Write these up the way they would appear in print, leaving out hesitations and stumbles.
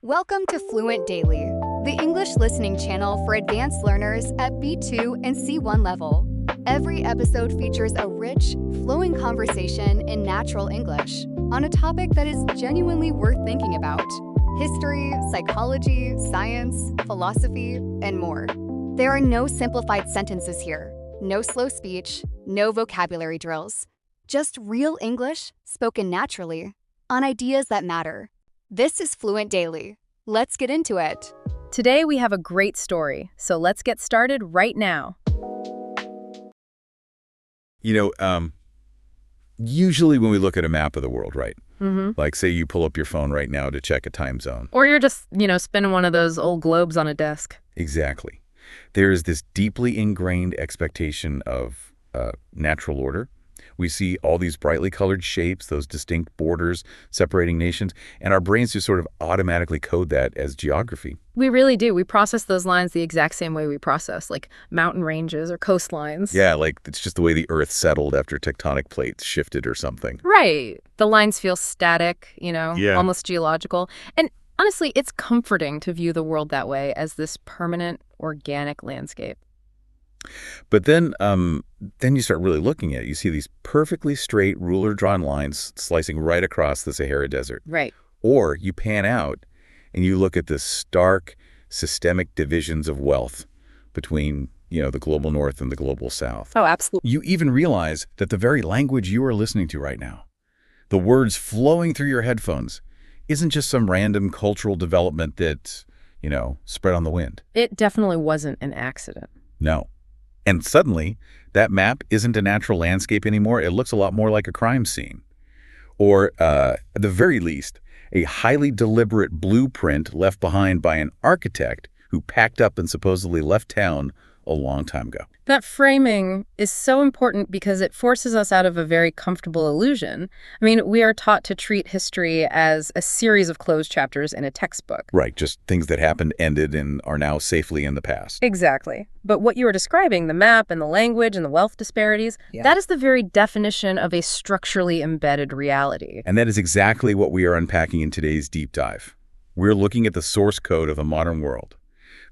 Welcome to Fluent Daily, the English listening channel for advanced learners at B2 and C1 level. Every episode features a rich, flowing conversation in natural English on a topic that is genuinely worth thinking about: history, psychology, science, philosophy, and more. There are no simplified sentences here, no slow speech, no vocabulary drills. Just real English spoken naturally on ideas that matter. This is Fluent Daily. Let's get into it. Today we have a great story, so let's get started right now. Usually when we look at a map of the world, right? Mm-hmm. Like say you pull up your phone right now to check a time zone. Or you're just, spinning one of those old globes on a desk. Exactly. There is this deeply ingrained expectation of natural order. We see all these brightly colored shapes, those distinct borders separating nations, and our brains just sort of automatically code that as geography. We really do. We process those lines the exact same way we process, like mountain ranges or coastlines. Yeah, like it's just the way the Earth settled after tectonic plates shifted or something. Right. The lines feel static, Yeah. almost geological. And honestly, it's comforting to view the world that way, as this permanent, organic landscape. But then you start really looking at it. You see these perfectly straight ruler-drawn lines slicing right across the Sahara Desert. Right. Or you pan out and you look at the stark systemic divisions of wealth between, the global north and the global south. Oh, absolutely. You even realize that the very language you are listening to right now, the words flowing through your headphones, isn't just some random cultural development that, spread on the wind. It definitely wasn't an accident. No. And suddenly, that map isn't a natural landscape anymore. It looks a lot more like a crime scene. Or, at the very least, a highly deliberate blueprint left behind by an architect who packed up and supposedly left town a long time ago. That framing is so important because it forces us out of a very comfortable illusion. We are taught to treat history as a series of closed chapters in a textbook. Right, just things that happened, ended, and are now safely in the past. Exactly. But what you were describing, the map and the language and the wealth disparities, that is the very definition of a structurally embedded reality. And that is exactly what we are unpacking in today's deep dive. We're looking at the source code of a modern world.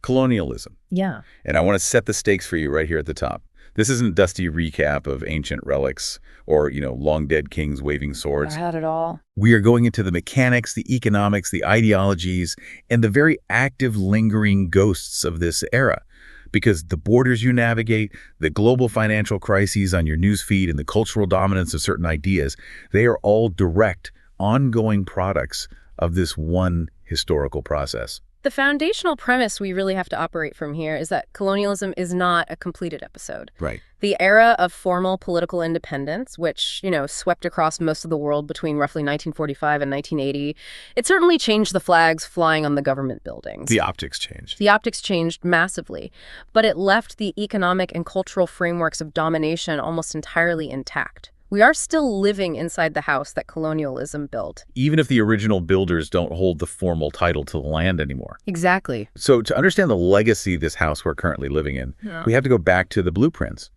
Colonialism. Yeah. And I want to set the stakes for you right here at the top. This isn't a dusty recap of ancient relics or, long-dead kings waving swords. I had it all. We are going into the mechanics, the economics, the ideologies, and the very active, lingering ghosts of this era. Because the borders you navigate, the global financial crises on your newsfeed, and the cultural dominance of certain ideas, they are all direct, ongoing products of this one historical process. The foundational premise we really have to operate from here is that colonialism is not a completed episode. Right. The era of formal political independence, which, swept across most of the world between roughly 1945 and 1980, it certainly changed the flags flying on the government buildings. The optics changed. The optics changed massively, but it left the economic and cultural frameworks of domination almost entirely intact. We are still living inside the house that colonialism built. Even if the original builders don't hold the formal title to the land anymore. Exactly. So to understand the legacy of this house we're currently living in, we have to go back to the blueprints.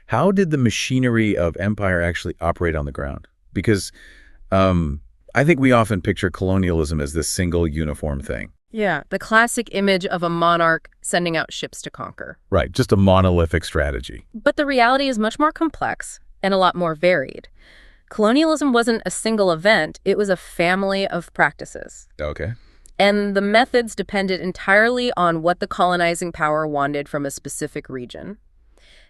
How did the machinery of empire actually operate on the ground? Because I think we often picture colonialism as this single uniform thing. Yeah, the classic image of a monarch sending out ships to conquer. Right, just a monolithic strategy. But the reality is much more complex and a lot more varied. Colonialism wasn't a single event, it was a family of practices. Okay. And the methods depended entirely on what the colonizing power wanted from a specific region.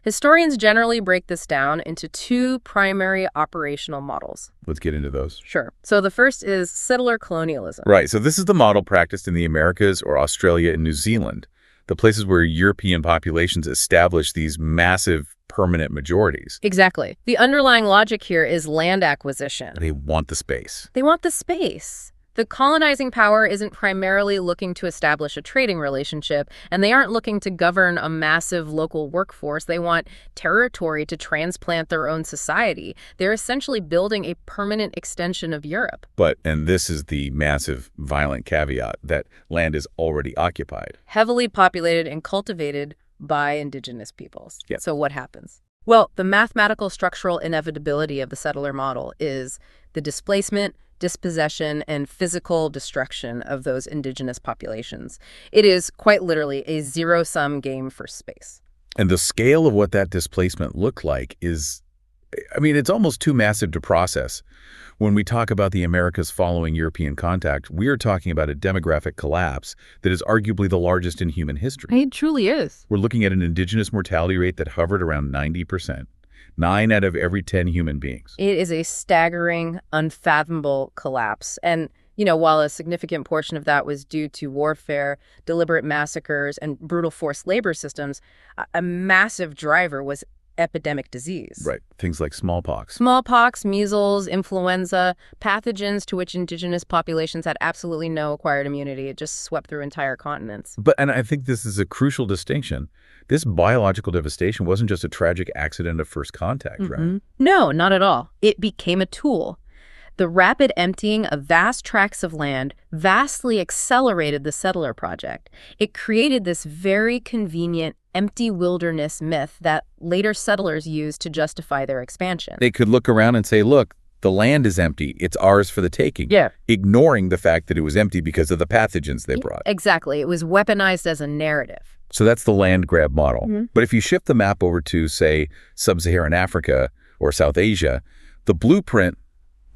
Historians generally break this down into two primary operational models. Let's get into those. Sure. So the first is settler colonialism. Right, so this is the model practiced in the Americas or Australia and New Zealand, the places where European populations established these massive permanent majorities. Exactly. The underlying logic here is land acquisition. They want the space. They want the space. The colonizing power isn't primarily looking to establish a trading relationship, and they aren't looking to govern a massive local workforce. They want territory to transplant their own society. They're essentially building a permanent extension of Europe. But, and this is the massive, violent caveat, that land is already occupied. Heavily populated and cultivated by indigenous peoples. Yep. So what happens? Well, the mathematical structural inevitability of the settler model is the displacement, dispossession, and physical destruction of those indigenous populations. It is quite literally a zero-sum game for space. And the scale of what that displacement looked like is, I mean, it's almost too massive to process. When we talk about the Americas following European contact, we are talking about a demographic collapse that is arguably the largest in human history. It truly is. We're looking at an indigenous mortality rate that hovered around 90%. 9 out of every 10 human beings. It is a staggering, unfathomable collapse. And, while a significant portion of that was due to warfare, deliberate massacres, and brutal forced labor systems, a massive driver was epidemic disease. Right. Things like smallpox. Smallpox, measles, influenza, pathogens to which indigenous populations had absolutely no acquired immunity. It just swept through entire continents. And I think this is a crucial distinction. This biological devastation wasn't just a tragic accident of first contact, right? No, not at all. It became a tool. The rapid emptying of vast tracts of land vastly accelerated the settler project. It created this very convenient empty wilderness myth that later settlers used to justify their expansion. They could look around and say, look, the land is empty. It's ours for the taking. Yeah. Ignoring the fact that it was empty because of the pathogens they brought. Exactly. It was weaponized as a narrative. So that's the land grab model. But if you shift the map over to, say, sub-Saharan Africa or South Asia, the blueprint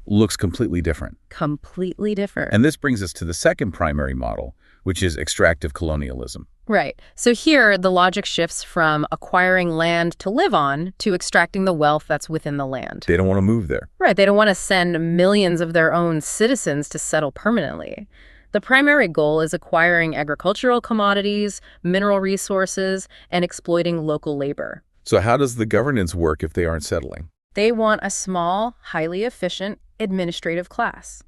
looks completely different. Completely different. And this brings us to the second primary model, which is extractive colonialism. Right. So here, the logic shifts from acquiring land to live on to extracting the wealth that's within the land. They don't want to move there. Right. They don't want to send millions of their own citizens to settle permanently. The primary goal is acquiring agricultural commodities, mineral resources, and exploiting local labor. So how does the governance work if they aren't settling? They want a small, highly efficient administrative class.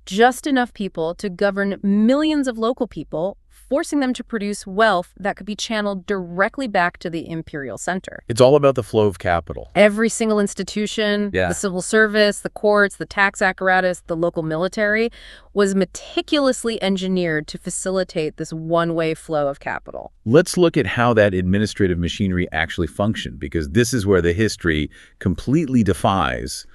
Just enough people to govern millions of local people, forcing them to produce wealth that could be channeled directly back to the imperial center. It's all about the flow of capital. Every single institution, the civil service, the courts, the tax apparatus, the local military, was meticulously engineered to facilitate this one-way flow of capital. Let's look at how that administrative machinery actually functioned, because this is where the history completely defies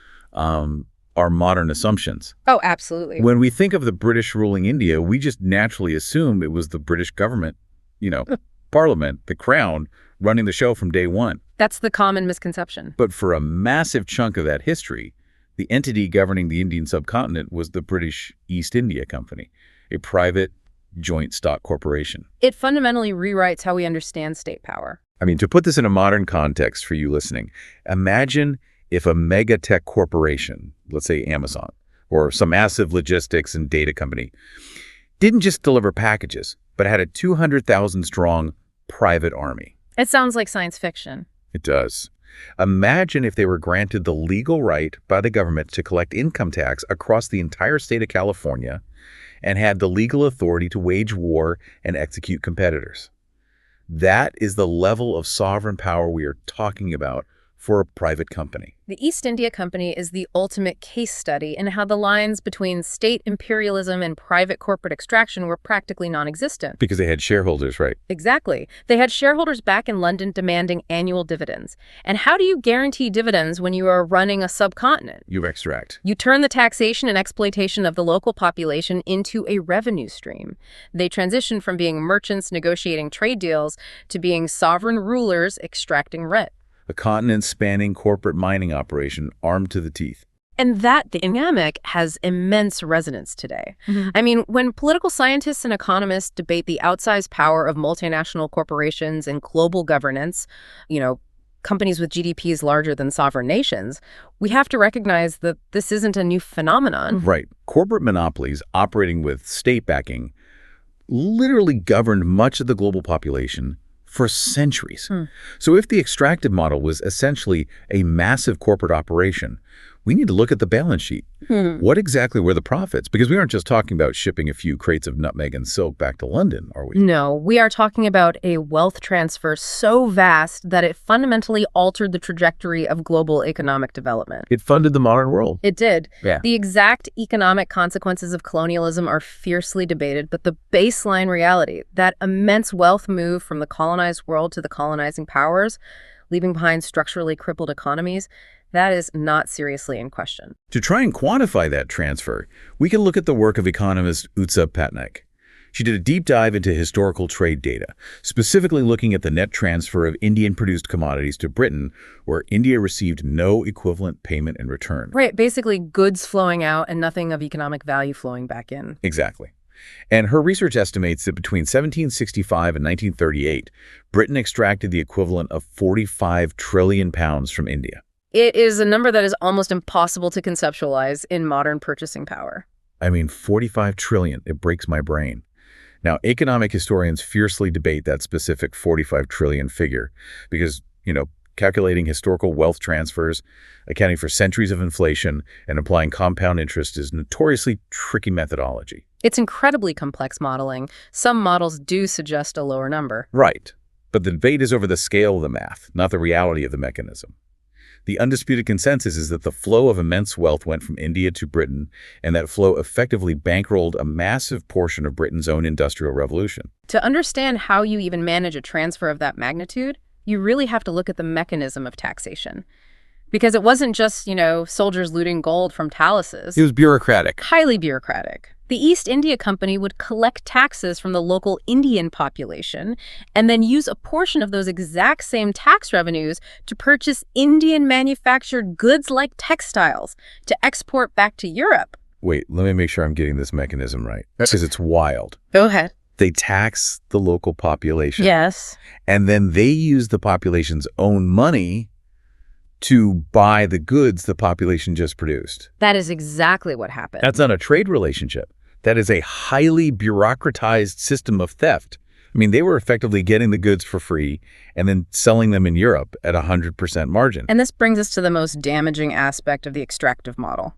our modern assumptions. Oh, absolutely. When we think of the British ruling India, we just naturally assume it was the British government, Parliament, the Crown, running the show from day one. That's the common misconception. But for a massive chunk of that history, the entity governing the Indian subcontinent was the British East India Company, a private joint stock corporation. It fundamentally rewrites how we understand state power. I mean, to put this in a modern context for you listening, imagine if a mega tech corporation, let's say Amazon, or some massive logistics and data company, didn't just deliver packages, but had a 200,000 strong private army. It sounds like science fiction. It does. Imagine if they were granted the legal right by the government to collect income tax across the entire state of California and had the legal authority to wage war and execute competitors. That is the level of sovereign power we are talking about for a private company. The East India Company is the ultimate case study in how the lines between state imperialism and private corporate extraction were practically non-existent. Because they had shareholders, right? Exactly. They had shareholders back in London demanding annual dividends. And how do you guarantee dividends when you are running a subcontinent? You extract. You turn the taxation and exploitation of the local population into a revenue stream. They transition from being merchants negotiating trade deals to being sovereign rulers extracting rent. A continent-spanning corporate mining operation armed to the teeth. And that dynamic has immense resonance today. I mean, when political scientists and economists debate the outsized power of multinational corporations and global governance, companies with GDPs larger than sovereign nations, we have to recognize that this isn't a new phenomenon. Right. Corporate monopolies operating with state backing literally governed much of the global population for centuries. So if the extractive model was essentially a massive corporate operation, we need to look at the balance sheet. What exactly were the profits? Because we aren't just talking about shipping a few crates of nutmeg and silk back to London, are we? No, we are talking about a wealth transfer so vast that it fundamentally altered the trajectory of global economic development. It funded the modern world. It did. Yeah. The exact economic consequences of colonialism are fiercely debated, but the baseline reality, that immense wealth move from the colonized world to the colonizing powers, leaving behind structurally crippled economies, that is not seriously in question. To try and quantify that transfer, we can look at the work of economist Utsa Patnaik. She did a deep dive into historical trade data, specifically looking at the net transfer of Indian-produced commodities to Britain, where India received no equivalent payment in return. Right, basically goods flowing out and nothing of economic value flowing back in. Exactly. And her research estimates that between 1765 and 1938, Britain extracted the equivalent of 45 trillion pounds from India. It is a number that is almost impossible to conceptualize in modern purchasing power. I mean, 45 trillion, it breaks my brain. Now, economic historians fiercely debate that specific 45 trillion figure because, calculating historical wealth transfers, accounting for centuries of inflation, and applying compound interest is notoriously tricky methodology. It's incredibly complex modeling. Some models do suggest a lower number. Right. But the debate is over the scale of the math, not the reality of the mechanism. The undisputed consensus is that the flow of immense wealth went from India to Britain, and that flow effectively bankrolled a massive portion of Britain's own industrial revolution. To understand how you even manage a transfer of that magnitude, you really have to look at the mechanism of taxation. Because it wasn't just, soldiers looting gold from taluses. It was bureaucratic. Highly bureaucratic. The East India Company would collect taxes from the local Indian population and then use a portion of those exact same tax revenues to purchase Indian-manufactured goods like textiles to export back to Europe. Wait, let me make sure I'm getting this mechanism right, because it's wild. Go ahead. They tax the local population. Yes. And then they use the population's own money to buy the goods the population just produced. That is exactly what happened. That's not a trade relationship. That is a highly bureaucratized system of theft. I mean, they were effectively getting the goods for free and then selling them in Europe at 100% margin. And this brings us to the most damaging aspect of the extractive model,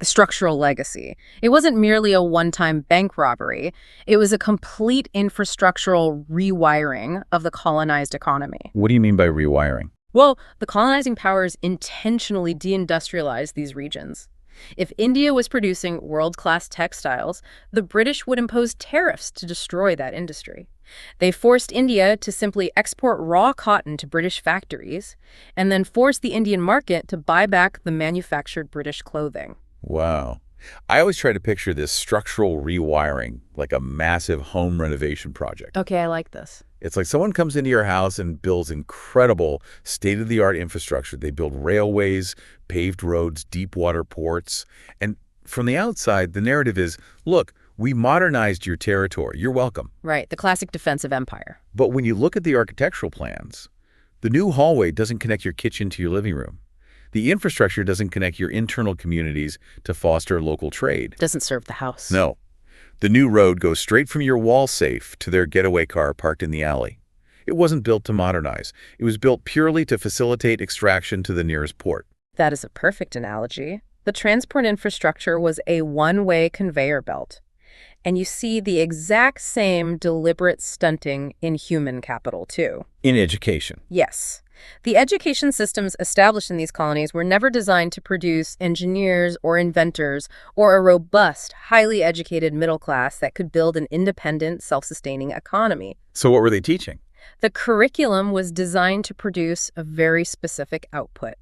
the structural legacy. It wasn't merely a one-time bank robbery. It was a complete infrastructural rewiring of the colonized economy. What do you mean by rewiring? Well, the colonizing powers intentionally deindustrialized these regions. If India was producing world-class textiles, the British would impose tariffs to destroy that industry. They forced India to simply export raw cotton to British factories and then forced the Indian market to buy back the manufactured British clothing. Wow. I always try to picture this structural rewiring like a massive home renovation project. Okay, I like this. It's like someone comes into your house and builds incredible state-of-the-art infrastructure. They build railways, paved roads, deep water ports. And from the outside, the narrative is, look, we modernized your territory. You're welcome. Right, the classic defensive empire. But when you look at the architectural plans, the new hallway doesn't connect your kitchen to your living room. The infrastructure doesn't connect your internal communities to foster local trade. Doesn't serve the house. No. The new road goes straight from your wall safe to their getaway car parked in the alley. It wasn't built to modernize. It was built purely to facilitate extraction to the nearest port. That is a perfect analogy. The transport infrastructure was a one-way conveyor belt. And you see the exact same deliberate stunting in human capital, too. In education. Yes. The education systems established in these colonies were never designed to produce engineers or inventors or a robust, highly educated middle class that could build an independent, self-sustaining economy. So what were they teaching? The curriculum was designed to produce a very specific output.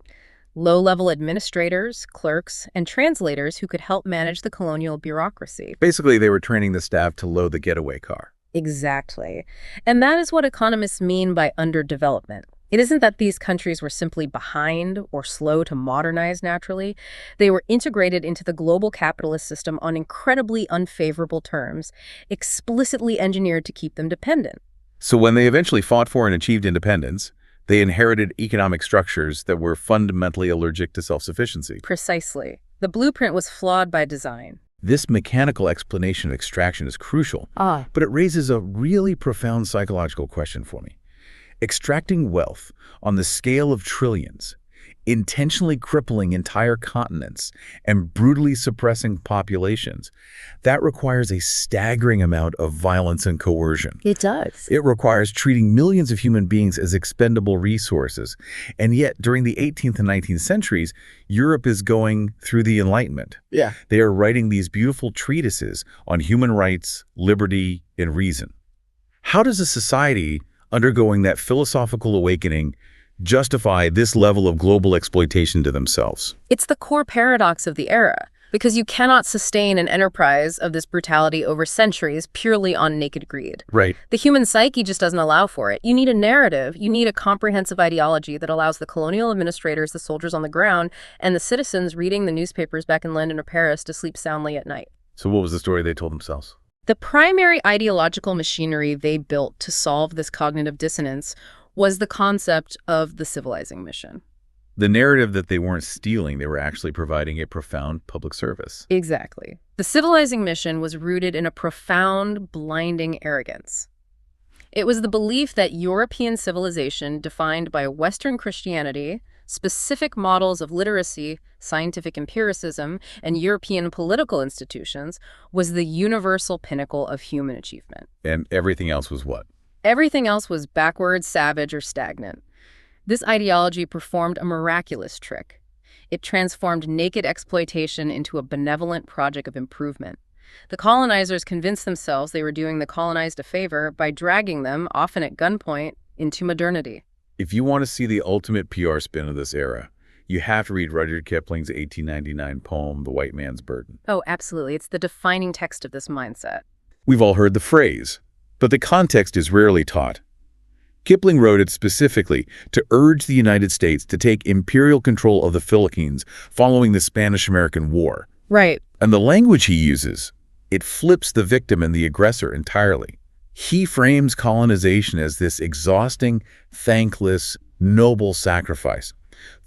Low-level administrators, clerks, and translators who could help manage the colonial bureaucracy. Basically, they were training the staff to load the getaway car. Exactly. And that is what economists mean by underdevelopment. It isn't that these countries were simply behind or slow to modernize naturally. They were integrated into the global capitalist system on incredibly unfavorable terms, explicitly engineered to keep them dependent. So when they eventually fought for and achieved independence, they inherited economic structures that were fundamentally allergic to self-sufficiency. Precisely. The blueprint was flawed by design. This mechanical explanation of extraction is crucial, but it raises a really profound psychological question for me. Extracting wealth on the scale of trillions, intentionally crippling entire continents, and brutally suppressing populations, that requires a staggering amount of violence and coercion. It does. It requires treating millions of human beings as expendable resources. And yet, during the 18th and 19th centuries, Europe is going through the Enlightenment. Yeah. They are writing these beautiful treatises on human rights, liberty, and reason. How does a society undergoing that philosophical awakening justify this level of global exploitation to themselves? It's the core paradox of the era, because you cannot sustain an enterprise of this brutality over centuries purely on naked greed. Right. The human psyche just doesn't allow for it. You need a narrative. You need a comprehensive ideology that allows the colonial administrators, the soldiers on the ground, and the citizens reading the newspapers back in London or Paris to sleep soundly at night. So what was the story they told themselves? The primary ideological machinery they built to solve this cognitive dissonance was the concept of the civilizing mission. The narrative that they weren't stealing, they were actually providing a profound public service. Exactly. The civilizing mission was rooted in a profound, blinding arrogance. It was the belief that European civilization, defined by Western Christianity, specific models of literacy, scientific empiricism, and European political institutions, was the universal pinnacle of human achievement. And everything else was what? Everything else was backward, savage, or stagnant. This ideology performed a miraculous trick. It transformed naked exploitation into a benevolent project of improvement. The colonizers convinced themselves they were doing the colonized a favor by dragging them, often at gunpoint, into modernity. If you want to see the ultimate PR spin of this era, you have to read Rudyard Kipling's 1899 poem, The White Man's Burden. Oh, absolutely. It's the defining text of this mindset. We've all heard the phrase, but the context is rarely taught. Kipling wrote it specifically to urge the United States to take imperial control of the Philippines following the Spanish-American War. Right. And the language he uses, it flips the victim and the aggressor entirely. He frames colonization as this exhausting, thankless, noble sacrifice.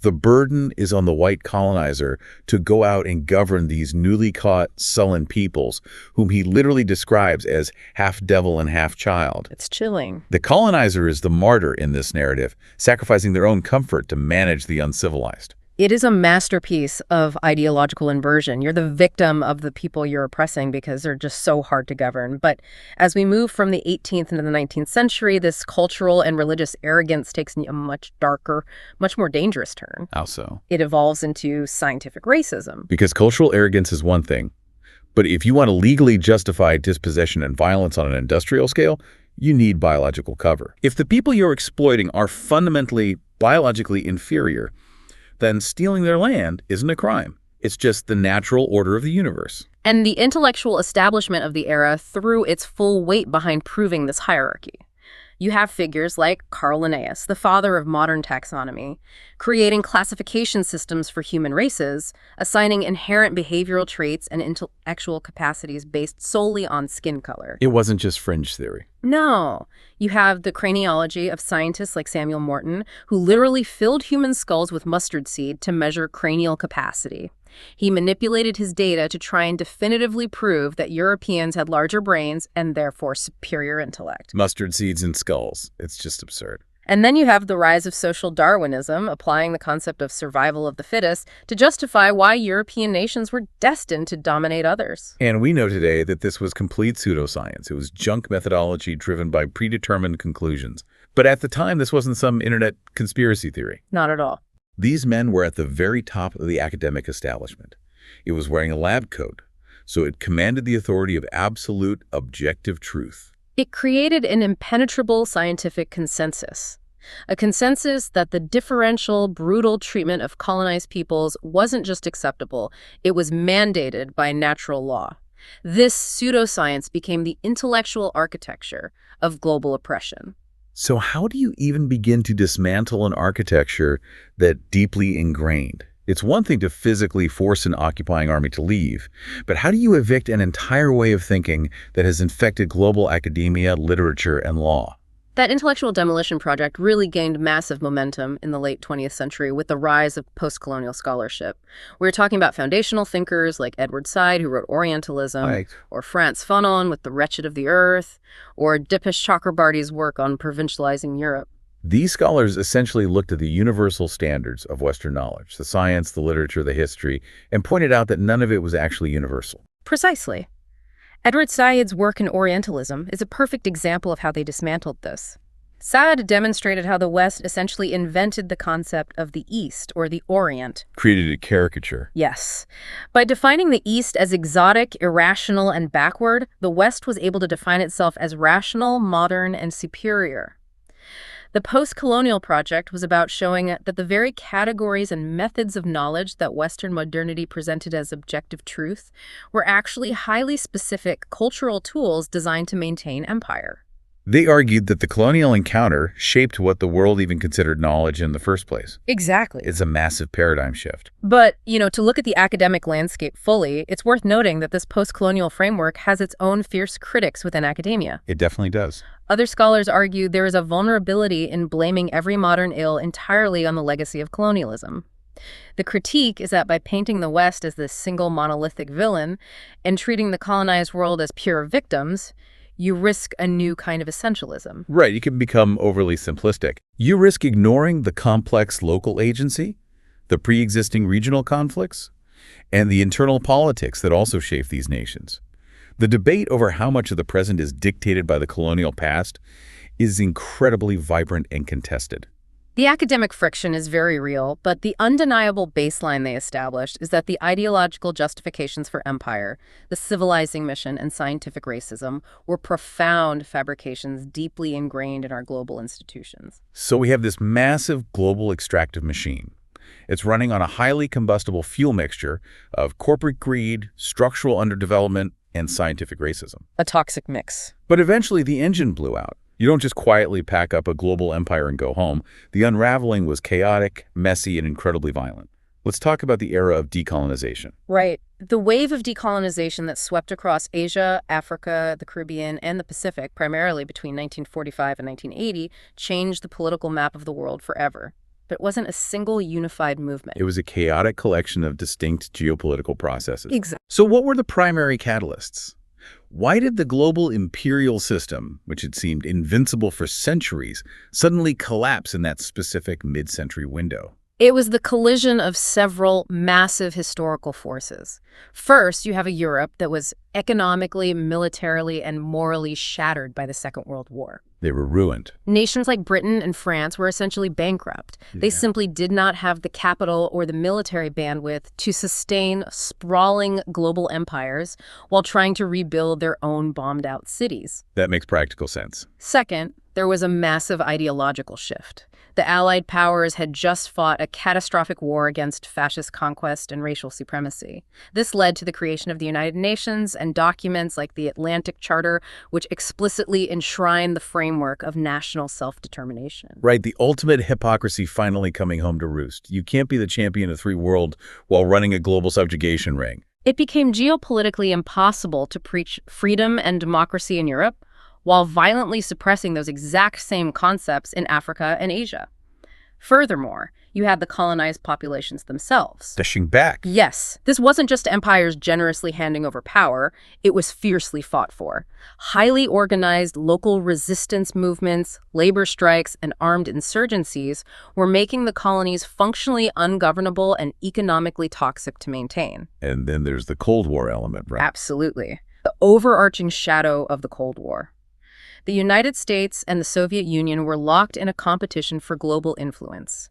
The burden is on the white colonizer to go out and govern these newly caught, sullen peoples, whom he literally describes as half devil and half child. It's chilling. The colonizer is the martyr in this narrative, sacrificing their own comfort to manage the uncivilized. It is a masterpiece of ideological inversion. You're the victim of the people you're oppressing because they're just so hard to govern. But as we move from the 18th into the 19th century, this cultural and religious arrogance takes a much darker, much more dangerous turn. How so? It evolves into scientific racism. Because cultural arrogance is one thing, but if you want to legally justify dispossession and violence on an industrial scale, you need biological cover. If the people you're exploiting are fundamentally biologically inferior, then stealing their land isn't a crime. It's just the natural order of the universe. And the intellectual establishment of the era threw its full weight behind proving this hierarchy. You have figures like Carl Linnaeus, the father of modern taxonomy, creating classification systems for human races, assigning inherent behavioral traits and intellectual capacities based solely on skin color. It wasn't just fringe theory. No. You have the craniology of scientists like Samuel Morton, who literally filled human skulls with mustard seed to measure cranial capacity. He manipulated his data to try and definitively prove that Europeans had larger brains and therefore superior intellect. Mustard seeds and skulls. It's just absurd. And then you have the rise of social Darwinism, applying the concept of survival of the fittest to justify why European nations were destined to dominate others. And we know today that this was complete pseudoscience. It was junk methodology driven by predetermined conclusions. But at the time, this wasn't some internet conspiracy theory. Not at all. These men were at the very top of the academic establishment. It was wearing a lab coat, so it commanded the authority of absolute objective truth. It created an impenetrable scientific consensus, a consensus that the differential, brutal treatment of colonized peoples wasn't just acceptable, it was mandated by natural law. This pseudoscience became the intellectual architecture of global oppression. So how do you even begin to dismantle an architecture that deeply ingrained? It's one thing to physically force an occupying army to leave, but how do you evict an entire way of thinking that has infected global academia, literature, and law? That intellectual demolition project really gained massive momentum in the late 20th century with the rise of post-colonial scholarship. We're talking about foundational thinkers like Edward Said, who wrote Orientalism, Right. or Frantz Fanon with The Wretched of the Earth, or Dipesh Chakrabarty's work on provincializing Europe. These scholars essentially looked at the universal standards of Western knowledge, the science, the literature, the history, and pointed out that none of it was actually universal. Precisely. Edward Said's work in Orientalism is a perfect example of how they dismantled this. Said demonstrated how the West essentially invented the concept of the East, or the Orient. Created a caricature. Yes. By defining the East as exotic, irrational, and backward, the West was able to define itself as rational, modern, and superior. The post-colonial project was about showing that the very categories and methods of knowledge that Western modernity presented as objective truth were actually highly specific cultural tools designed to maintain empire. They argued that the colonial encounter shaped what the world even considered knowledge in the first place. Exactly. It's a massive paradigm shift. But, to look at the academic landscape fully, it's worth noting that this post-colonial framework has its own fierce critics within academia. It definitely does. Other scholars argue there is a vulnerability in blaming every modern ill entirely on the legacy of colonialism. The critique is that by painting the West as this single monolithic villain and treating the colonized world as pure victims, you risk a new kind of essentialism. Right, you can become overly simplistic. You risk ignoring the complex local agency, the pre-existing regional conflicts, and the internal politics that also shape these nations. The debate over how much of the present is dictated by the colonial past is incredibly vibrant and contested. The academic friction is very real, but the undeniable baseline they established is that the ideological justifications for empire, the civilizing mission, and scientific racism were profound fabrications deeply ingrained in our global institutions. So we have this massive global extractive machine. It's running on a highly combustible fuel mixture of corporate greed, structural underdevelopment, and scientific racism. A toxic mix. But eventually the engine blew out. You don't just quietly pack up a global empire and go home. The unraveling was chaotic, messy, and incredibly violent. Let's talk about the era of decolonization. Right. The wave of decolonization that swept across Asia, Africa, the Caribbean, and the Pacific, primarily between 1945 and 1980, changed the political map of the world forever. But it wasn't a single unified movement. It was a chaotic collection of distinct geopolitical processes. Exactly. So what were the primary catalysts? Why did the global imperial system, which had seemed invincible for centuries, suddenly collapse in that specific mid-century window? It was the collision of several massive historical forces. First, you have a Europe that was economically, militarily, and morally shattered by the Second World War. They were ruined. Nations like Britain and France were essentially bankrupt. They simply did not have the capital or the military bandwidth to sustain sprawling global empires while trying to rebuild their own bombed-out cities. That makes practical sense. Second, there was a massive ideological shift. The Allied powers had just fought a catastrophic war against fascist conquest and racial supremacy. This led to the creation of the United Nations and documents like the Atlantic Charter, which explicitly enshrined the framework of national self-determination. Right, the ultimate hypocrisy finally coming home to roost. You can't be the champion of free world while running a global subjugation ring. It became geopolitically impossible to preach freedom and democracy in Europe while violently suppressing those exact same concepts in Africa and Asia. Furthermore, you had the colonized populations themselves. Dishing back. Yes, this wasn't just empires generously handing over power, it was fiercely fought for. Highly organized local resistance movements, labor strikes, and armed insurgencies were making the colonies functionally ungovernable and economically toxic to maintain. And then there's the Cold War element, right? Absolutely. The overarching shadow of the Cold War. The United States and the Soviet Union were locked in a competition for global influence.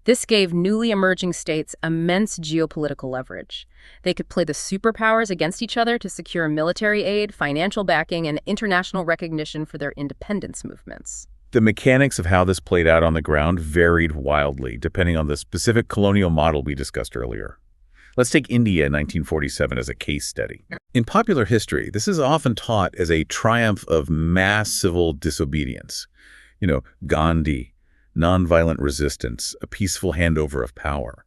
This gave newly emerging states immense geopolitical leverage. They could play the superpowers against each other to secure military aid, financial backing, and international recognition for their independence movements. The mechanics of how this played out on the ground varied wildly, depending on the specific colonial model we discussed earlier. Let's take India in 1947 as a case study. In popular history, this is often taught as a triumph of mass civil disobedience. Gandhi, nonviolent resistance, a peaceful handover of power.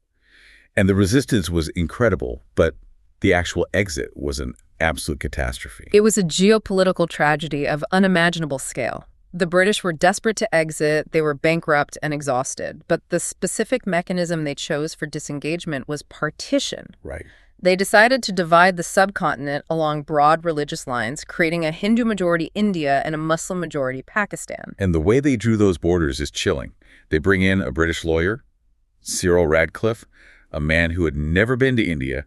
And the resistance was incredible, but the actual exit was an absolute catastrophe. It was a geopolitical tragedy of unimaginable scale. The British were desperate to exit, they were bankrupt and exhausted, but the specific mechanism they chose for disengagement was partition. Right. They decided to divide the subcontinent along broad religious lines, creating a Hindu-majority India and a Muslim-majority Pakistan. And the way they drew those borders is chilling. They bring in a British lawyer, Cyril Radcliffe, a man who had never been to India,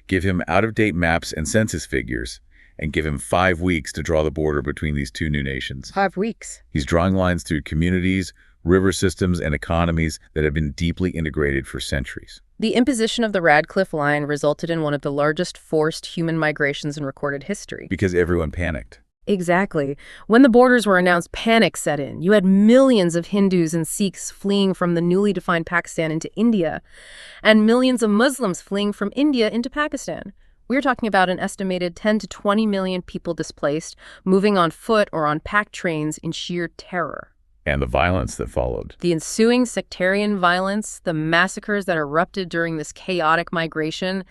give him out-of-date maps and census figures, and give him 5 weeks to draw the border between these two new nations. 5 weeks. He's drawing lines through communities, river systems, and economies that have been deeply integrated for centuries. The imposition of the Radcliffe Line resulted in one of the largest forced human migrations in recorded history. Because everyone panicked. Exactly. When the borders were announced, panic set in. You had millions of Hindus and Sikhs fleeing from the newly defined Pakistan into India, and millions of Muslims fleeing from India into Pakistan. We're talking about an estimated 10 to 20 million people displaced, moving on foot or on packed trains in sheer terror. And the violence that followed. The ensuing sectarian violence, the massacres that erupted during this chaotic migration,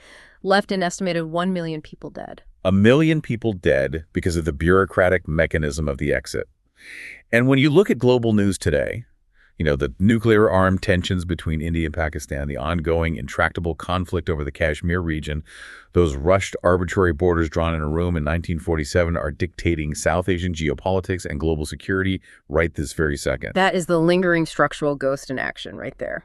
left an estimated 1 million people dead. 1 million people dead because of the bureaucratic mechanism of the exit. And when you look at global news today, the nuclear-armed tensions between India and Pakistan, the ongoing intractable conflict over the Kashmir region, those rushed arbitrary borders drawn in a room in 1947 are dictating South Asian geopolitics and global security right this very second. That is the lingering structural ghost in action right there.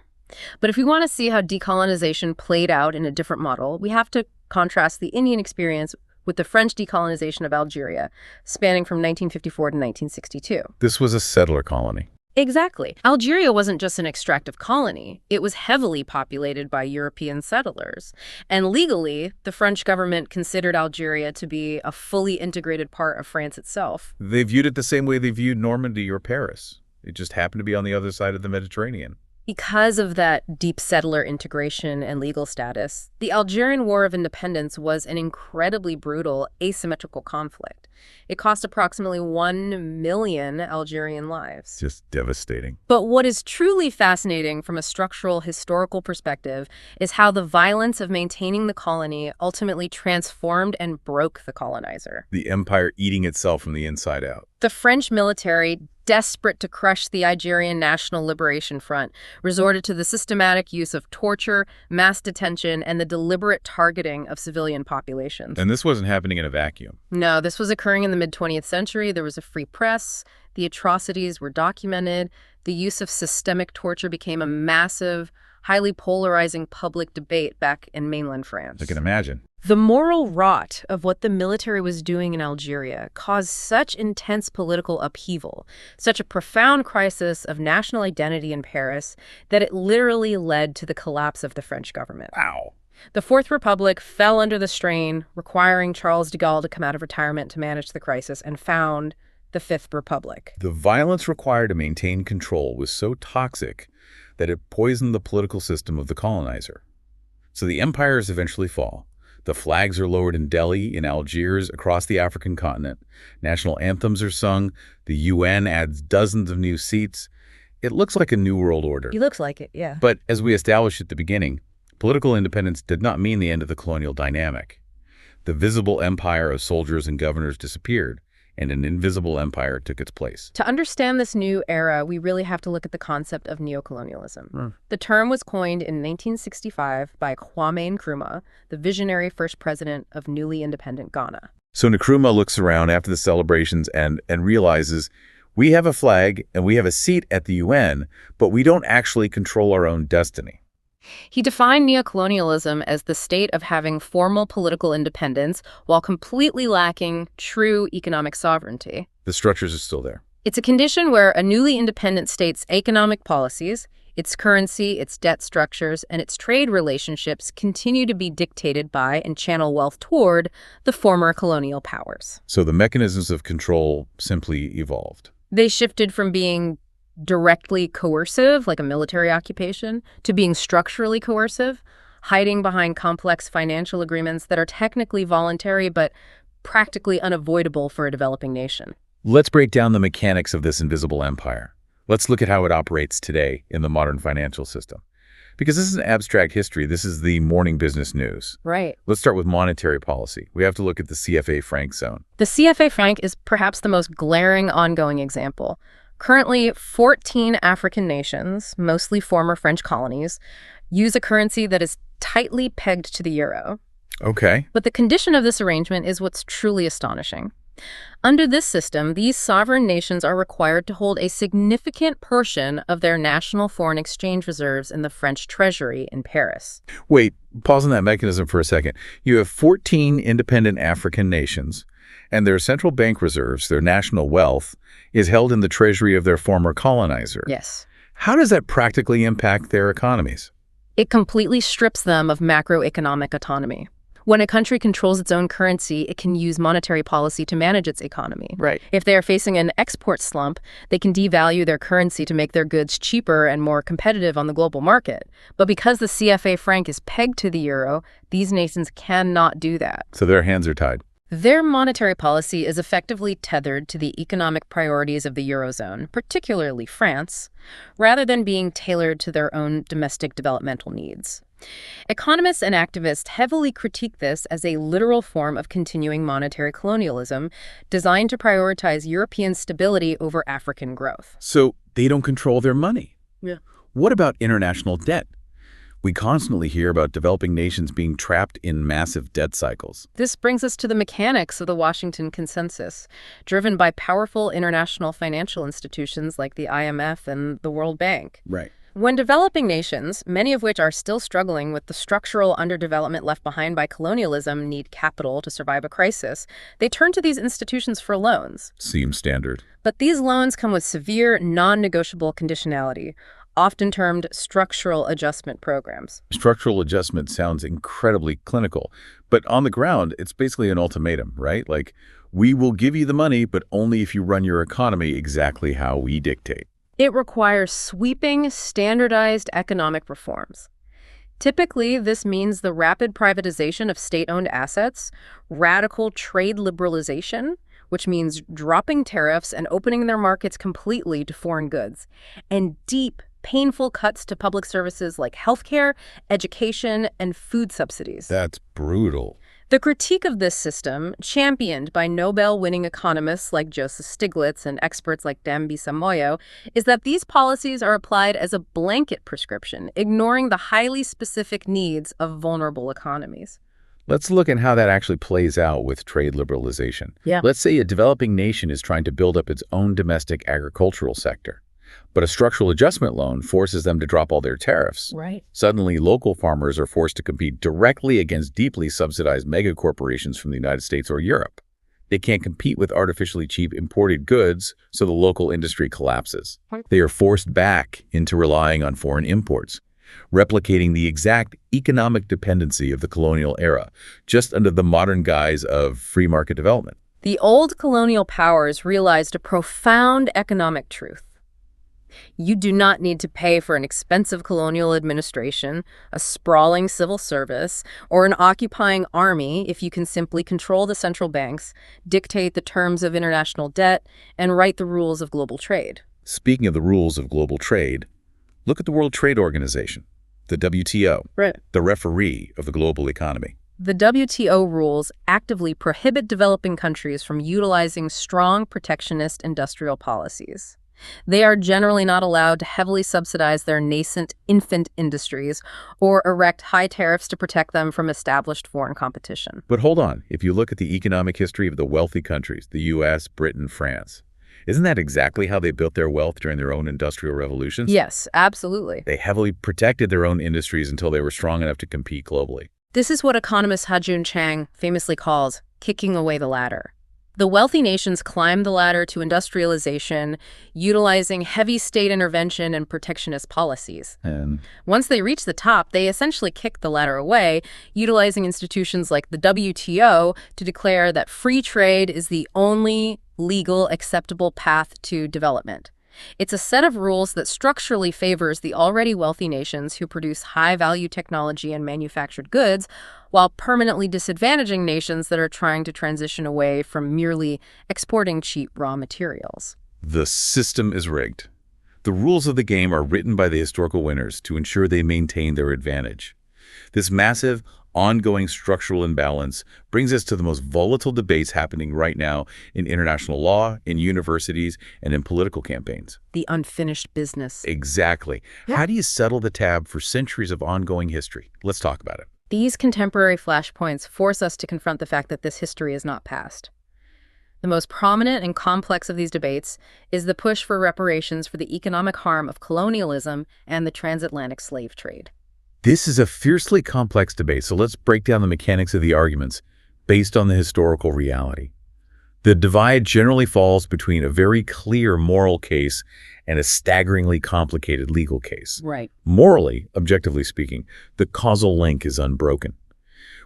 But if we want to see how decolonization played out in a different model, we have to contrast the Indian experience with the French decolonization of Algeria, spanning from 1954 to 1962. This was a settler colony. Exactly. Algeria wasn't just an extractive colony. It was heavily populated by European settlers. And legally, the French government considered Algeria to be a fully integrated part of France itself. They viewed it the same way they viewed Normandy or Paris. It just happened to be on the other side of the Mediterranean. Because of that deep settler integration and legal status, the Algerian War of Independence was an incredibly brutal, asymmetrical conflict. It cost approximately 1 million Algerian lives. Just devastating. But what is truly fascinating from a structural historical perspective is how the violence of maintaining the colony ultimately transformed and broke the colonizer. The empire eating itself from the inside out. The French military, desperate to crush the Algerian National Liberation Front, resorted to the systematic use of torture, mass detention, and the deliberate targeting of civilian populations. And this wasn't happening in a vacuum. No, this was occurring in the mid-20th century. There was a free press. The atrocities were documented. The use of systemic torture became a massive, highly polarizing public debate back in mainland France. I can imagine. The moral rot of what the military was doing in Algeria caused such intense political upheaval, such a profound crisis of national identity in Paris, that it literally led to the collapse of the French government. Wow. The Fourth Republic fell under the strain, requiring Charles de Gaulle to come out of retirement to manage the crisis, and found the Fifth Republic. The violence required to maintain control was so toxic that it poisoned the political system of the colonizer. So the empires eventually fall. The flags are lowered in Delhi, in Algiers, across the African continent. National anthems are sung. The UN adds dozens of new seats. It looks like a new world order. It looks like it, yeah. But as we established at the beginning, political independence did not mean the end of the colonial dynamic. The visible empire of soldiers and governors disappeared, and an invisible empire took its place. To understand this new era, we really have to look at the concept of neocolonialism. The term was coined in 1965 by Kwame Nkrumah, the visionary first president of newly independent Ghana. So Nkrumah looks around after the celebrations and realizes, we have a flag and we have a seat at the UN, but we don't actually control our own destiny. He defined neocolonialism as the state of having formal political independence while completely lacking true economic sovereignty. The structures are still there. It's a condition where a newly independent state's economic policies, its currency, its debt structures, and its trade relationships continue to be dictated by and channel wealth toward the former colonial powers. So the mechanisms of control simply evolved. They shifted from being directly coercive, like a military occupation, to being structurally coercive, hiding behind complex financial agreements that are technically voluntary but practically unavoidable for a developing nation. Let's break down the mechanics of this invisible empire. Let's look at how it operates today in the modern financial system. Because this is an abstract history, this is the morning business news. Right. Let's start with monetary policy. We have to look at the CFA franc zone. The CFA franc is perhaps the most glaring ongoing example. Currently, 14 African nations, mostly former French colonies, use a currency that is tightly pegged to the euro. Okay. But the condition of this arrangement is what's truly astonishing. Under this system, these sovereign nations are required to hold a significant portion of their national foreign exchange reserves in the French treasury in Paris. Wait, pause on that mechanism for a second. You have 14 independent African nations, and their central bank reserves, their national wealth, is held in the treasury of their former colonizer. Yes. How does that practically impact their economies? It completely strips them of macroeconomic autonomy. When a country controls its own currency, it can use monetary policy to manage its economy. Right. If they are facing an export slump, they can devalue their currency to make their goods cheaper and more competitive on the global market. But because the CFA franc is pegged to the euro, these nations cannot do that. So their hands are tied. Their monetary policy is effectively tethered to the economic priorities of the Eurozone, particularly France, rather than being tailored to their own domestic developmental needs. Economists and activists heavily critique this as a literal form of continuing monetary colonialism designed to prioritize European stability over African growth. So they don't control their money. Yeah. What about international debt? We constantly hear about developing nations being trapped in massive debt cycles. This brings us to the mechanics of the Washington Consensus, driven by powerful international financial institutions like the IMF and the World Bank. Right. When developing nations, many of which are still struggling with the structural underdevelopment left behind by colonialism, need capital to survive a crisis, they turn to these institutions for loans. Seems standard. But these loans come with severe, non-negotiable conditionality, often termed structural adjustment programs. Structural adjustment sounds incredibly clinical, but on the ground, it's basically an ultimatum, right? Like, we will give you the money, but only if you run your economy exactly how we dictate. It requires sweeping, standardized economic reforms. Typically, this means the rapid privatization of state-owned assets, radical trade liberalization, which means dropping tariffs and opening their markets completely to foreign goods, and deep, painful cuts to public services like healthcare, education, and food subsidies. That's brutal. The critique of this system, championed by Nobel-winning economists like Joseph Stiglitz and experts like Dambisa Moyo, is that these policies are applied as a blanket prescription, ignoring the highly specific needs of vulnerable economies. Let's look at how that actually plays out with trade liberalization. Yeah. Let's say a developing nation is trying to build up its own domestic agricultural sector, but a structural adjustment loan forces them to drop all their tariffs. Right. Suddenly, local farmers are forced to compete directly against deeply subsidized megacorporations from the United States or Europe. They can't compete with artificially cheap imported goods, so the local industry collapses. They are forced back into relying on foreign imports, replicating the exact economic dependency of the colonial era, just under the modern guise of free market development. The old colonial powers realized a profound economic truth. You do not need to pay for an expensive colonial administration, a sprawling civil service, or an occupying army if you can simply control the central banks, dictate the terms of international debt, and write the rules of global trade. Speaking of the rules of global trade, look at the World Trade Organization, the WTO, Right. the referee of the global economy. The WTO rules actively prohibit developing countries from utilizing strong protectionist industrial policies. They are generally not allowed to heavily subsidize their nascent infant industries or erect high tariffs to protect them from established foreign competition. But hold on, if you look at the economic history of the wealthy countries, the US, Britain, France, isn't that exactly how they built their wealth during their own industrial revolutions? Yes, absolutely. They heavily protected their own industries until they were strong enough to compete globally. This is what economist Ha-Joon Chang famously calls kicking away the ladder. The wealthy nations climbed the ladder to industrialization, utilizing heavy state intervention and protectionist policies. And Once they reached the top, they essentially kicked the ladder away, utilizing institutions like the WTO to declare that free trade is the only legal, acceptable path to development. It's a set of rules that structurally favors the already wealthy nations who produce high-value technology and manufactured goods, while permanently disadvantaging nations that are trying to transition away from merely exporting cheap raw materials. the system is rigged. The rules of the game are written by the historical winners to ensure they maintain their advantage. This massive, ongoing structural imbalance brings us to the most volatile debates happening right now in international law, in universities, and in political campaigns. The unfinished business. Exactly. How do you settle the tab for centuries of ongoing history? Let's talk about it. These contemporary flashpoints force us to confront the fact that this history is not past. The most prominent and complex of these debates is the push for reparations for the economic harm of colonialism and the transatlantic slave trade. This is a fiercely complex debate, so let's break down the mechanics of the arguments based on the historical reality. The divide generally falls between a very clear moral case and a staggeringly complicated legal case. Right. Morally, objectively speaking, the causal link is unbroken.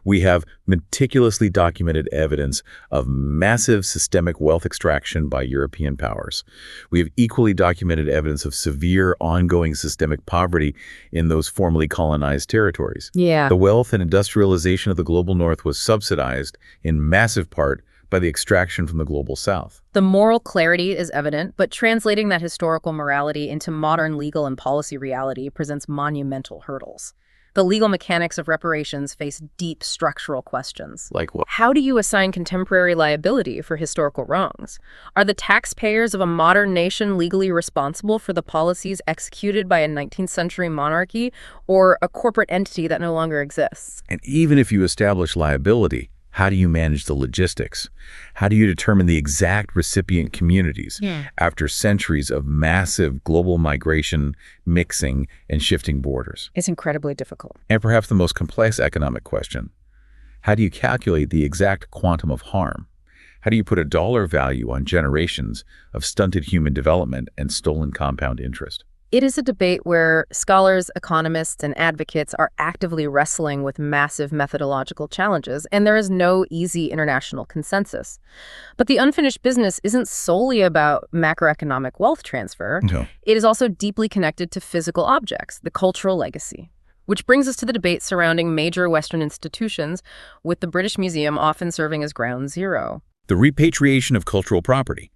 We have meticulously documented evidence of massive systemic wealth extraction by European powers. We have equally documented evidence of severe ongoing systemic poverty in those formerly colonized territories. Yeah. The wealth and industrialization of the global north was subsidized in massive part by the extraction from the global south. The moral clarity is evident, but translating that historical morality into modern legal and policy reality presents monumental hurdles. The legal mechanics of reparations face deep structural questions. Like what? How do you assign contemporary liability for historical wrongs? Are the taxpayers of a modern nation legally responsible for the policies executed by a 19th century monarchy or a corporate entity that no longer exists? And even if you establish liability, how do you manage the logistics? How do you determine the exact recipient communities after centuries of massive global migration, mixing, and shifting borders? It's incredibly difficult. And perhaps the most complex economic question, how do you calculate the exact quantum of harm? How do you put a dollar value on generations of stunted human development and stolen compound interest? It is a debate where scholars, economists, and advocates are actively wrestling with massive methodological challenges, and there is no easy international consensus. But the unfinished business isn't solely about macroeconomic wealth transfer. No. It is also deeply connected to physical objects, the cultural legacy. Which brings us to the debate surrounding major Western institutions, with the British Museum often serving as ground zero. The repatriation of cultural property.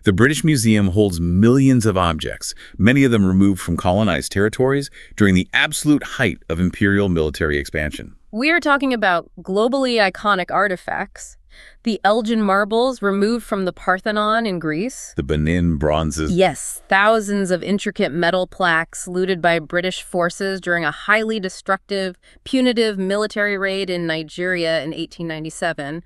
The British Museum holds millions of objects, many of them removed from colonized territories during the absolute height of imperial military expansion. We are talking about globally iconic artifacts. The Elgin marbles removed from the Parthenon in Greece. The Benin bronzes. Yes, thousands of intricate metal plaques looted by British forces during a highly destructive, punitive military raid in Nigeria in 1897.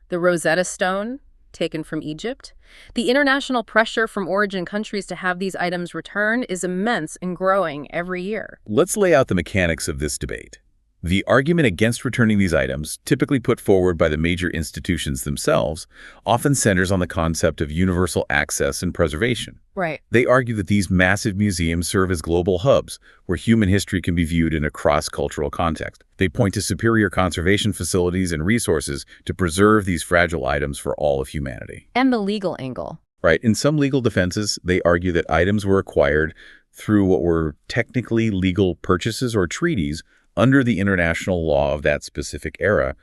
The Rosetta Stone, taken from Egypt. The international pressure from origin countries to have these items returned is immense and growing every year. Let's lay out the mechanics of this debate. The argument against returning these items, typically put forward by the major institutions themselves, often centers on the concept of universal access and preservation. Right. They argue that these massive museums serve as global hubs where human history can be viewed in a cross-cultural context. They point to superior conservation facilities and resources to preserve these fragile items for all of humanity. And the legal angle. Right. In some legal defenses, they argue that items were acquired through what were technically legal purchases or treaties under the international law of that specific era,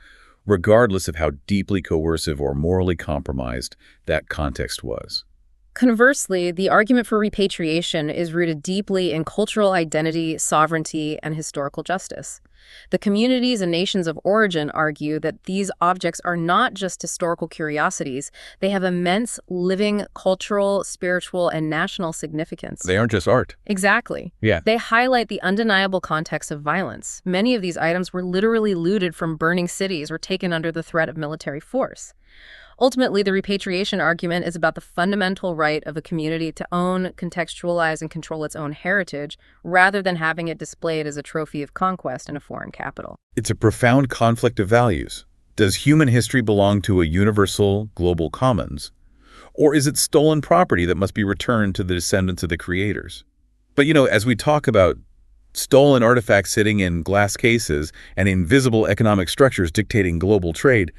regardless of how deeply coercive or morally compromised that context was. Conversely, the argument for repatriation is rooted deeply in cultural identity, sovereignty, and historical justice. The communities and nations of origin argue that these objects are not just historical curiosities, they have immense living cultural, spiritual, and national significance. They aren't just art. Exactly. Yeah. They highlight the undeniable context of violence. Many of these items were literally looted from burning cities or taken under the threat of military force. Ultimately, the repatriation argument is about the fundamental right of a community to own, contextualize, and control its own heritage, rather than having it displayed as a trophy of conquest in a foreign capital. It's a profound conflict of values. Does human history belong to a universal, global commons? Or is it stolen property that must be returned to the descendants of the creators? But, as we talk about stolen artifacts sitting in glass cases and invisible economic structures dictating global trade,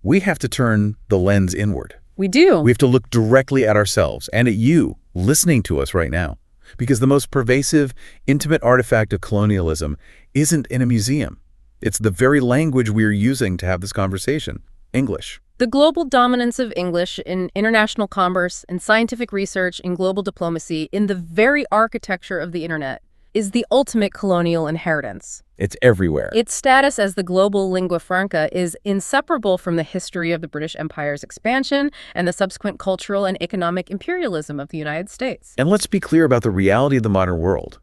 we have to turn the lens inward. We do. We have to look directly at ourselves and at you listening to us right now. Because the most pervasive, intimate artifact of colonialism isn't in a museum. It's the very language we're using to have this conversation, English. The global dominance of English in international commerce, in scientific research, in global diplomacy, in the very architecture of the internet, is the ultimate colonial inheritance. It's everywhere. Its status as the global lingua franca is inseparable from the history of the British Empire's expansion and the subsequent cultural and economic imperialism of the United States. And let's be clear about the reality of the modern world.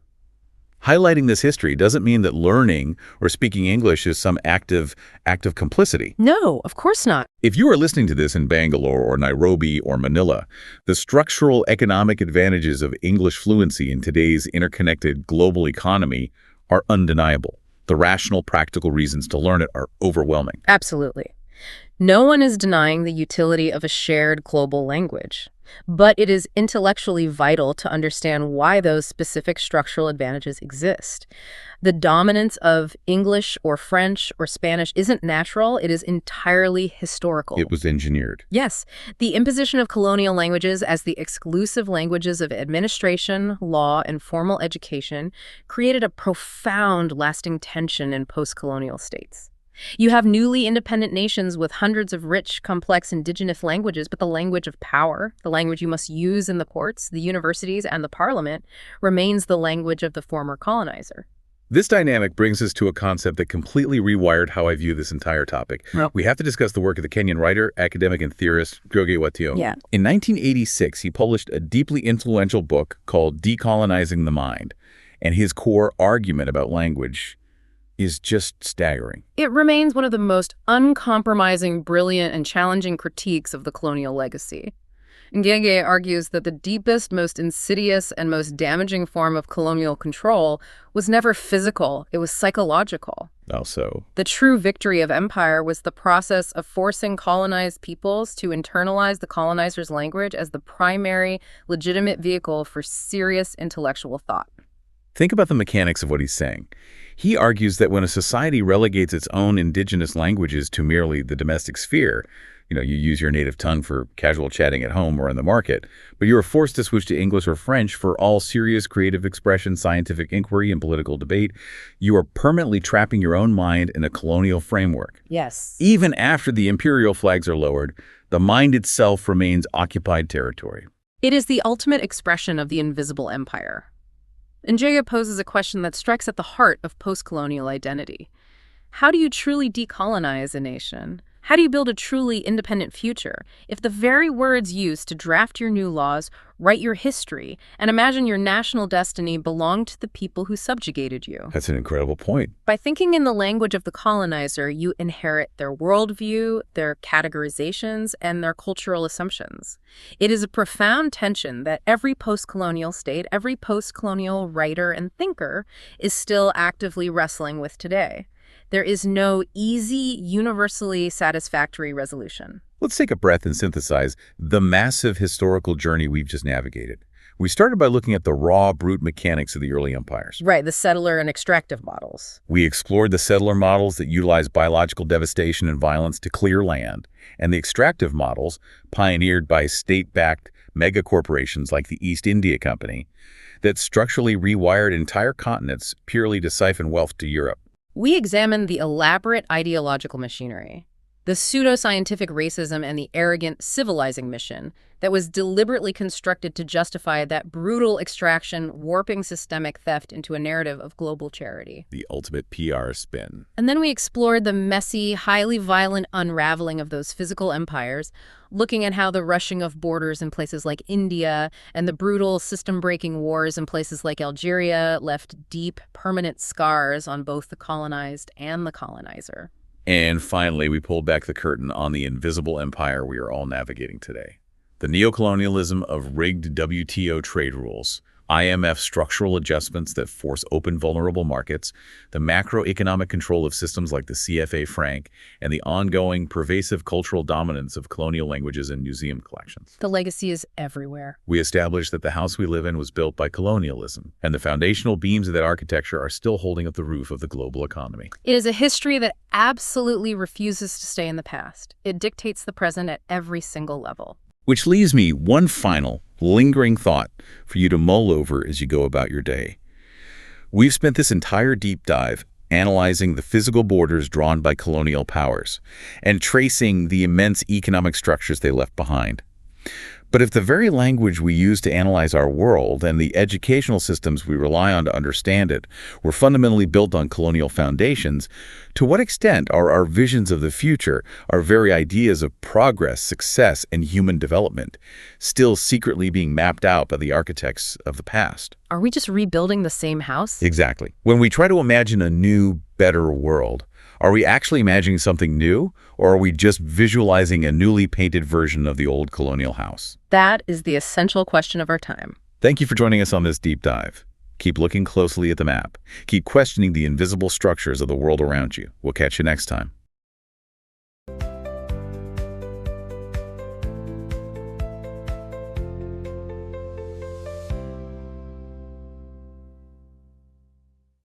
Highlighting this history doesn't mean that learning or speaking English is some act of complicity. No, of course not. If you are listening to this in Bangalore or Nairobi or Manila, the structural economic advantages of English fluency in today's interconnected global economy are undeniable. The rational, practical reasons to learn it are overwhelming. Absolutely. No one is denying the utility of a shared global language, but it is intellectually vital to understand why those specific structural advantages exist. The dominance of English or French or Spanish isn't natural, it is entirely historical. It was engineered. Yes, the imposition of colonial languages as the exclusive languages of administration, law, and formal education created a profound, lasting tension in post-colonial states. You have newly independent nations with hundreds of rich, complex indigenous languages, but the language of power, the language you must use in the courts, the universities, and the parliament, remains the language of the former colonizer. This dynamic brings us to a concept that completely rewired how I view this entire topic. Yep. We have to discuss the work of the Kenyan writer, academic, and theorist Ngugi wa Thiong'o. Yeah. In 1986, he published a deeply influential book called Decolonizing the Mind, and his core argument about language is just staggering. It remains one of the most uncompromising, brilliant, and challenging critiques of the colonial legacy. Ngugi argues that the deepest, most insidious, and most damaging form of colonial control was never physical, it was psychological. Also, The true victory of empire was the process of forcing colonized peoples to internalize the colonizer's language as the primary, legitimate vehicle for serious intellectual thought. think about the mechanics of what he's saying. He argues that when a society relegates its own indigenous languages to merely the domestic sphere, you use your native tongue for casual chatting at home or in the market, but you are forced to switch to English or French for all serious creative expression, scientific inquiry, and political debate, you are permanently trapping your own mind in a colonial framework. Yes. Even after the imperial flags are lowered, the mind itself remains occupied territory. It is the ultimate expression of the invisible empire. Ngugi poses a question that strikes at the heart of post-colonial identity. How do you truly decolonize a nation? How do you build a truly independent future if the very words used to draft your new laws, write your history, and imagine your national destiny belong to the people who subjugated you? That's an incredible point. By thinking in the language of the colonizer, you inherit their worldview, their categorizations, and their cultural assumptions. It is a profound tension that every post-colonial state, every post-colonial writer and thinker is still actively wrestling with today. There is no easy, universally satisfactory resolution. Let's take a breath and synthesize the massive historical journey we've just navigated. We started by looking at the raw, brute mechanics of the early empires. Right, the settler and extractive models. We explored the settler models that utilize biological devastation and violence to clear land, and the extractive models, pioneered by state-backed megacorporations like the East India Company, that structurally rewired entire continents purely to siphon wealth to Europe. We examined the elaborate ideological machinery, the pseudo-scientific racism, and the arrogant civilizing mission that was deliberately constructed to justify that brutal extraction, warping systemic theft into a narrative of global charity. The ultimate PR spin. And then we explored the messy, highly violent unraveling of those physical empires, looking at how the rushing of borders in places like India and the brutal system-breaking wars in places like Algeria left deep, permanent scars on both the colonized and the colonizer. And finally, we pulled back the curtain on the invisible empire we are all navigating today. The neocolonialism of rigged WTO trade rules, IMF structural adjustments that force open vulnerable markets, the macroeconomic control of systems like the CFA franc, and the ongoing pervasive cultural dominance of colonial languages and museum collections. The legacy is everywhere. We established that the house we live in was built by colonialism, and the foundational beams of that architecture are still holding up the roof of the global economy. It is a history that absolutely refuses to stay in the past. It dictates the present at every single level. Which leaves me one final, lingering thought for you to mull over as you go about your day. We've spent this entire deep dive analyzing the physical borders drawn by colonial powers and tracing the immense economic structures they left behind. But if the very language we use to analyze our world and the educational systems we rely on to understand it were fundamentally built on colonial foundations, to what extent are our visions of the future, our very ideas of progress, success, and human development, still secretly being mapped out by the architects of the past? Are we just rebuilding the same house? Exactly. When we try to imagine a new, better world, are we actually imagining something new, or are we just visualizing a newly painted version of the old colonial house? That is the essential question of our time. Thank you for joining us on this deep dive. Keep looking closely at the map. Keep questioning the invisible structures of the world around you. We'll catch you next time.